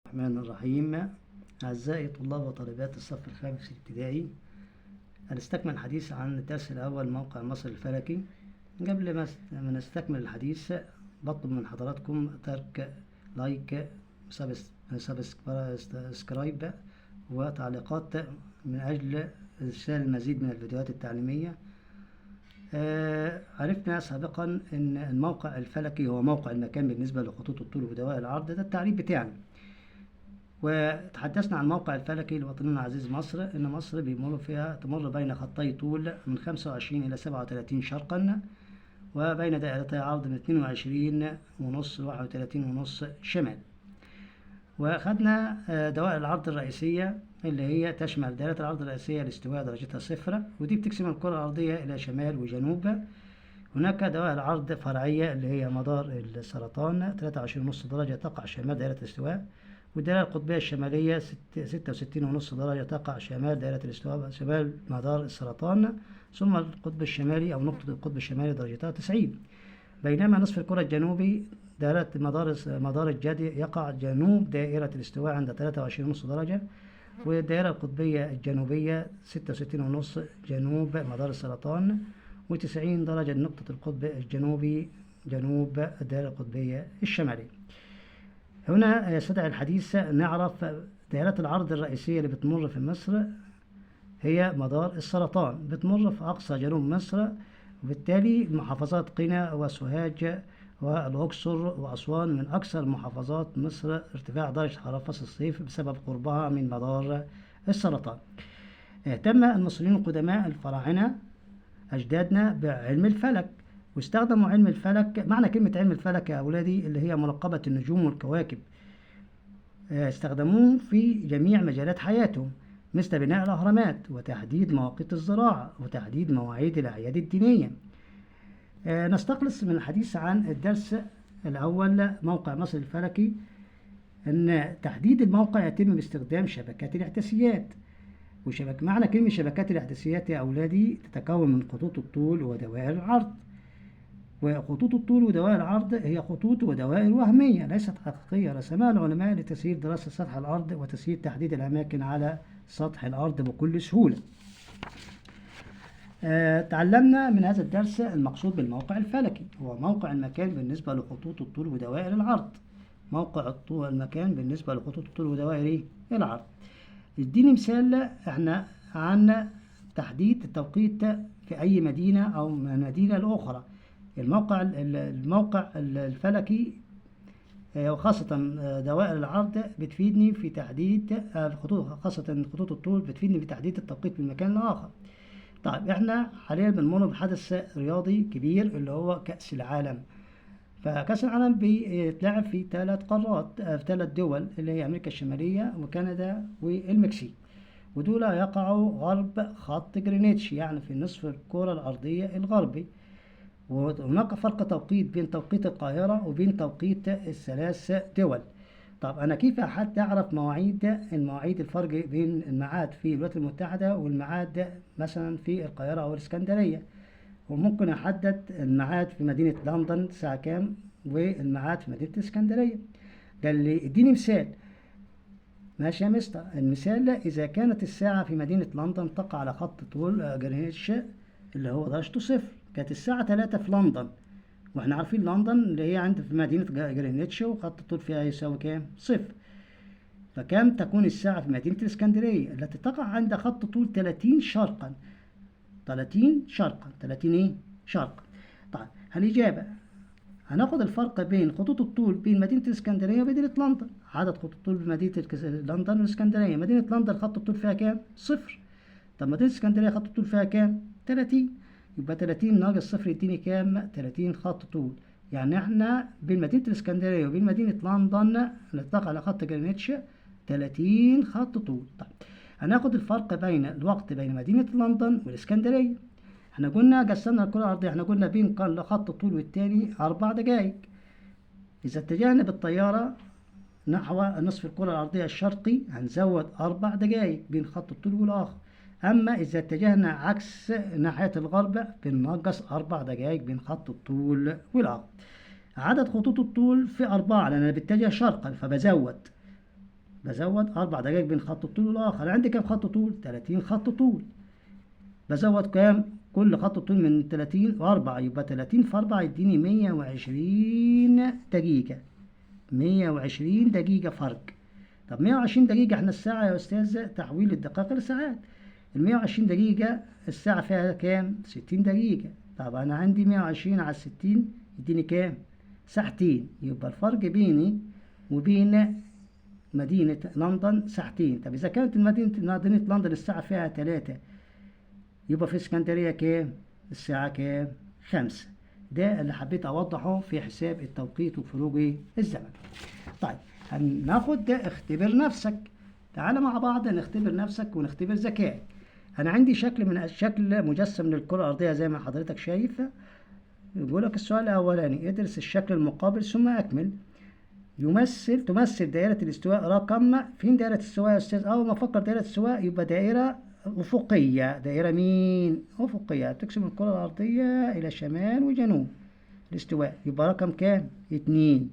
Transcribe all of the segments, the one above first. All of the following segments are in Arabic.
الرحمن الرحيم. أعزائي طلاب وطالبات الصف الخامس الابتدائي، هنستكمل الحديث عن الدرس الأول موقع مصر الفلكي. قبل ما نستكمل الحديث بطلب من حضراتكم ترك لايك سبسكرايب وتعليقات من أجل إرسال المزيد من الفيديوهات التعليمية. عرفنا سابقا أن الموقع الفلكي هو موقع المكان بالنسبة لخطوط الطول ودوائر العرض، ده التعريف بتاعنا. وتحدثنا عن الموقع الفلكي لوطننا العزيز مصر، ان مصر تمر بين خطي طول من 25 الى 37 شرقا، وبين دائرتي عرض من 22 ونص ل 31 ونص شمال. واخدنا دوائر العرض الرئيسية اللي هي تشمل دائرة العرض الرئيسية الاستواء درجتها 0، ودي بتقسم الكرة الأرضية إلى شمال وجنوب. هناك دوائر عرض فرعية اللي هي مدار السرطان 23.5 درجة تقع شمال دائرة الاستواء، والدائرة القطبية الشمالية 66.5 درجة تقع شمال دائرة الاستواء شمال مدار السرطان، ثم القطب الشمالي أو نقطة القطب الشمالي درجتها 90. بينما نصف الكرة الجنوبي دائرة مدار الجدي يقع جنوب دائرة الاستواء عند 23.5 درجة، والدائرة القطبية الجنوبية 66.5 جنوب مدار السرطان، و90 درجة نقطة القطب الجنوبي جنوب الدائرة القطبية الشمالية. هنا يستدعي الحديث نعرف دائرة العرض الرئيسية اللي بتمر في مصر هي مدار السرطان، بتمر في أقصى جنوب مصر، وبالتالي محافظات قنا وسوهاج والأقصر وأسوان من أكثر محافظات مصر ارتفاع درجة حرارة فصل الصيف بسبب قربها من مدار السرطان. اهتم المصريين القدماء الفراعنة أجدادنا بعلم الفلك، واستخدموا علم الفلك. معنى كلمة علم الفلك يا أولادي اللي هي مراقبة النجوم والكواكب، استخدموه في جميع مجالات حياتهم، مثل بناء الأهرامات وتحديد مواقيت الزراعة وتحديد مواعيد الأعياد الدينية. نستخلص من الحديث عن الدرس الأول موقع مصر الفلكي أن تحديد الموقع يتم باستخدام شبكات الاحداثيات. معنى كلمة شبكات الاحداثيات يا أولادي تتكون من خطوط الطول ودوائر العرض، وخطوط الطول ودوائر العرض هي خطوط ودوائر وهمية ليست حقيقية رسمها العلماء لتسهيل دراسة سطح الأرض وتسهيل تحديد الأماكن على سطح الأرض بكل سهولة. تعلمنا من هذا الدرس المقصود بالموقع الفلكي هو موقع المكان بالنسبة لخطوط الطول ودوائر العرض. موقع المكان بالنسبة لخطوط الطول ودوائر العرض. اديني مثال احنا عن تحديد التوقيت في أي مدينة أو مدينة الأخرى. الموقع الفلكي وخاصة دوائر العرض بتفيدني في تحديد خاصة خطوط الطول بتفيدني في تحديد التوقيت من مكان لآخر. طيب احنا حاليا بنمر بحدث رياضي كبير اللي هو كأس العالم. فكأس العالم بيتلعب في 3 قارات، في 3 دول اللي هي أمريكا الشمالية وكندا والمكسيك، ودول يقعوا غرب خط جرينتش، يعني في نصف الكرة الأرضية الغربي. وهناك فرق توقيت بين توقيت القاهرة وبين توقيت ال3 دول. طب أنا كيف حتى أعرف المواعيد الفرق بين الميعاد في الولايات المتحدة والميعاد مثلا في القاهرة أو الإسكندرية؟ وممكن أحدد الميعاد في مدينة لندن الساعة كام والميعاد في مدينة الإسكندرية. قال لي اديني مثال. ماشي يا مستر. المثال إذا كانت الساعة في مدينة لندن تقع على خط طول جرينتش اللي هو درجته 0، كانت الساعة 3 في لندن، واحنا عارفين لندن اللي هي عند في مدينة جرينتش وخط الطول فيها يساوي كام؟ 0. فكم تكون الساعة في مدينة الإسكندرية التي تقع عند خط طول 30 شرقا؟ 30 شرقا، 30 ايه؟ شرقا. طيب الإجابة هناخد الفرق بين خطوط الطول بين مدينة الإسكندرية ومدينة لندن. عدد خطوط الطول بين مدينة لندن والإسكندرية. مدينة لندن خط الطول فيها كام؟ 0. طب مدينة الإسكندرية خط الطول فيها كام؟ 30. يبقى 30 ناقص 0 يديني كام؟ 30 خط طول. يعني احنا بين مدينة الإسكندرية وبين مدينة لندن اللي تقع على خط جرينتش 30 خط طول. طيب هناخد الفرق بين الوقت بين مدينة لندن والإسكندرية. احنا قلنا قسمنا الكرة الأرضية، احنا قلنا بين كل خط الطول والتاني 4 دقائق. إذا اتجهنا بالطيارة نحو نصف الكرة الأرضية الشرقي هنزود 4 دقائق بين خط الطول والآخر. أما إذا اتجهنا عكس ناحية الغرب بننقص 4 دقائق بين خط الطول والآخر. عدد خطوط الطول في 4 لأن أنا بتجه شرقا فبزود بزود 4 دقائق بين خط الطول والآخر. أنا عندي كام خط طول؟ 30 خط طول. بزود كام؟ كل خط طول من 30 و4، يبقى 30 في 4 يديني 120 دقيقة. 120 دقيقة فرق. طب 120 دقيقة، احنا الساعة يا أستاذ تحويل الدقائق لساعات. ال 120 دقيقة الساعة فيها كام؟ 60 دقيقة. طب أنا عندي 120 على 60 يديني كام؟ ساعتين. يبقى الفرق بيني وبين مدينة لندن ساعتين. طب إذا كانت مدينة لندن الساعة فيها 3، يبقى في اسكندرية كام؟ الساعة كام؟ 5. ده اللي حبيت أوضحه في حساب التوقيت وفروق الزمن. طيب هناخد ده اختبر نفسك. تعال مع بعض نختبر نفسك ونختبر ذكائك. أنا عندي شكل مجسم للكرة الأرضية زي ما حضرتك شايف. يقول لك السؤال الأولاني: ادرس الشكل المقابل ثم أكمل. تمثل دائرة الاستواء رقم. فين دائرة الاستواء يا أستاذ؟ أول ما أفكر دائرة الاستواء يبقى دائرة أفقية. دائرة مين؟ أفقية، تقسم الكرة الأرضية إلى شمال وجنوب. الاستواء يبقى رقم كام؟ 2.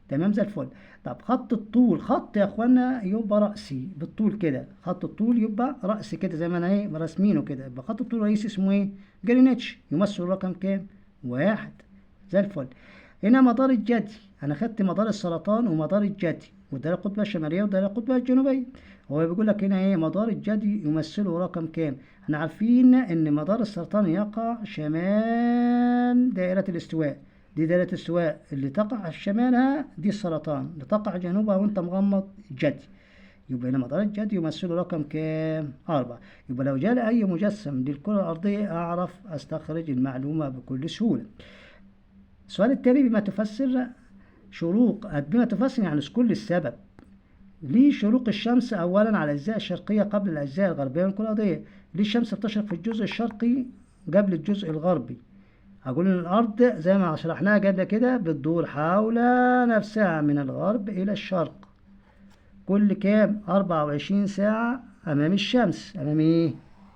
تمام زي الفل. طب خط الطول، خط يا اخوانا يبقى رأسي بالطول كده. خط الطول يبقى رأسي كده زي ما انا ايه راسمينه كده. يبقى خط الطول الرئيسي اسمه ايه؟ جرينتش، يمثل رقم كام؟ 1. زي الفل. هنا مدار الجدي، انا خدت مدار السرطان ومدار الجدي، وده القطبة الشمالية وده القطبة الجنوبية. هو بيقول لك هنا ايه؟ مدار الجدي يمثله رقم كام؟ احنا عارفين ان مدار السرطان يقع شمال دائرة الاستواء. دي دائرة الاستواء اللي تقع شمالها دي السرطان، اللي تقع جنوبها وانت مغمض جدي. يبقى هنا مدار الجدي يمثله رقم كام؟ 4. يبقى لو جالي اي مجسم للكرة الارضية اعرف استخرج المعلومة بكل سهولة. السؤال التالي: بما تفسر بما تفسر يعني كل السبب. ليه شروق الشمس اولا على الاجزاء الشرقية قبل الاجزاء الغربية من الكرة الارضية؟ ليه الشمس بتشرق في الجزء الشرقي قبل الجزء الغربي؟ هقول ان الارض زي ما شرحناها قبل كده بتدور حول نفسها من الغرب الى الشرق كل كام؟ 24 ساعة امام الشمس. امام ايه؟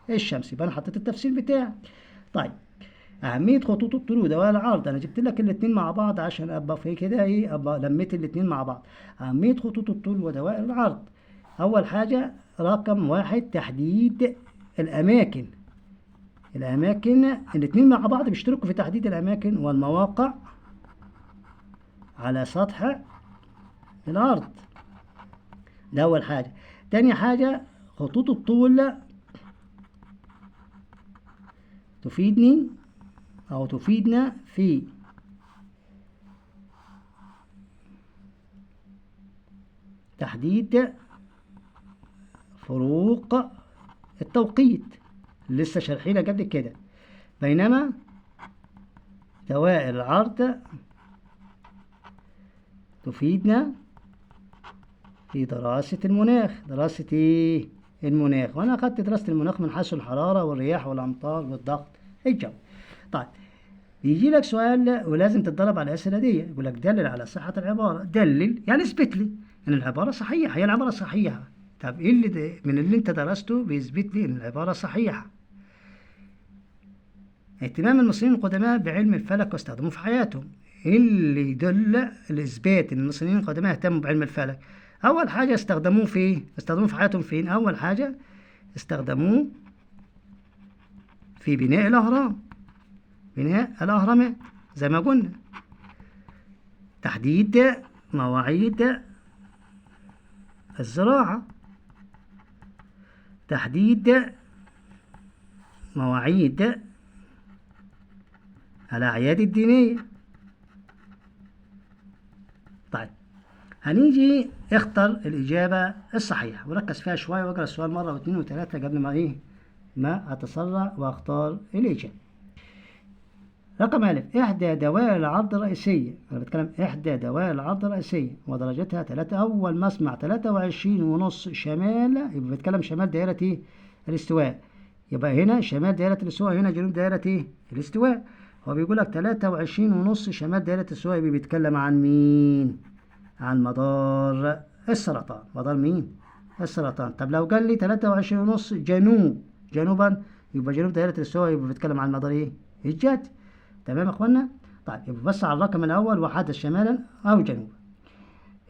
الشمس. يبقى انا حطيت التفسير بتاعي. طيب اهمية خطوط الطول ودوائر العرض، انا جبت لك الاتنين مع بعض عشان ابقى في كده ايه، ابقى لميت الاتنين مع بعض. اهمية خطوط الطول ودوائر العرض: اول حاجة رقم 1 تحديد الاماكن. الاتنين مع بعض بيشتركوا في تحديد الأماكن والمواقع على سطح الأرض. ده أول حاجة. تاني حاجة خطوط الطول تفيدني أو تفيدنا في تحديد فروق التوقيت، لسه شارحينها قبل كده. بينما دوائر العرض تفيدنا في دراسة المناخ. دراسة ايه؟ المناخ. وانا اخدت دراسة المناخ من حيث الحرارة والرياح والامطار والضغط الجوي. طيب يجي لك سؤال ولازم تتدرب على الاسئله دي. يقول لك دلل على صحة العبارة. دلل يعني اثبت لي ان العبارة صحيحة. هي العبارة صحيحة. طب ايه اللي من اللي انت درسته بيثبت لي ان العبارة صحيحة؟ اهتمام المصريين القدماء بعلم الفلك واستخدموه في حياتهم. ايه اللي يدل الاثبات ان المصريين القدماء اهتموا بعلم الفلك؟ اول حاجه استخدموه في ايه؟ استخدموه في حياتهم فين؟ اول حاجه استخدموه في بناء الاهرام. بناء الاهرامات زي ما قلنا. تحديد مواعيد الزراعه. تحديد مواعيد الأعياد الدينية. طيب هنيجي اختر الإجابة الصحيحة وركز فيها شوية واقرأ السؤال مرة واثنين وثلاثة قبل ما أتسرع وأختار الإجابة. رقم ألف: إحدى دوائر العرض الرئيسية. أنا بتكلم إحدى دوائر العرض الرئيسية ودرجتها 3. أول ما أسمع 23.5 شمال يبقى بتكلم شمال دائرة إيه؟ الاستواء. يبقى هنا شمال دائرة الاستواء، هنا جنوب دائرة إيه؟ الاستواء. هو بيقول لك 23.5 شمال دائرة الاستواء، بيتكلم عن مين؟ عن مدار السرطان. مدار مين؟ السرطان. طب لو قال لي 23.5 جنوبا، يبقى جنوب دائرة الاستواء، يبقى بيتكلم عن مدار ايه؟ الجد. تمام يا اخوانا؟ طيب يبقى بس على الرقم الاول وحدث شمالا او جنوبا.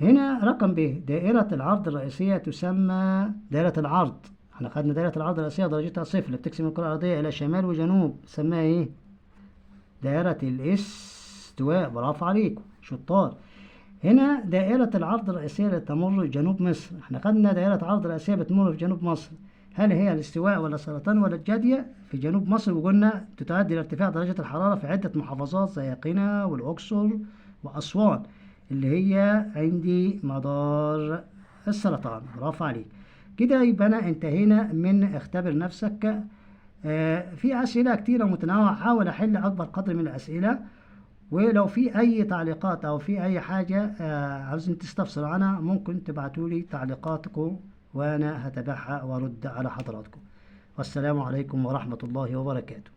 هنا رقم ب، دائرة العرض الرئيسية تسمى دائرة العرض. احنا خدنا دائرة العرض الرئيسية درجتها صفر اللي بتقسم الكرة الأرضية إلى شمال وجنوب، سماها ايه؟ دائرة الاستواء. برافو عليكم شطار. هنا دائرة العرض الرئيسية اللي تمر جنوب مصر، احنا خدنا دائرة عرض رئيسية بتمر في جنوب مصر، هل هي الاستواء ولا السرطان ولا الجدية؟ في جنوب مصر، وقلنا تؤدي لارتفاع درجة الحرارة في عدة محافظات زي قنا والأقصر وأسوان اللي هي عندي مدار السرطان. برافو عليك. كده يبقى أنا انتهينا من اختبر نفسك. في أسئلة كتيرة متنوعة، حاول أحل أكبر قدر من الأسئلة، ولو في أي تعليقات أو في أي حاجة عاوزين تستفسروا عنها ممكن تبعتولي تعليقاتكم وأنا هتابعها وأرد على حضراتكم. والسلام عليكم ورحمة الله وبركاته.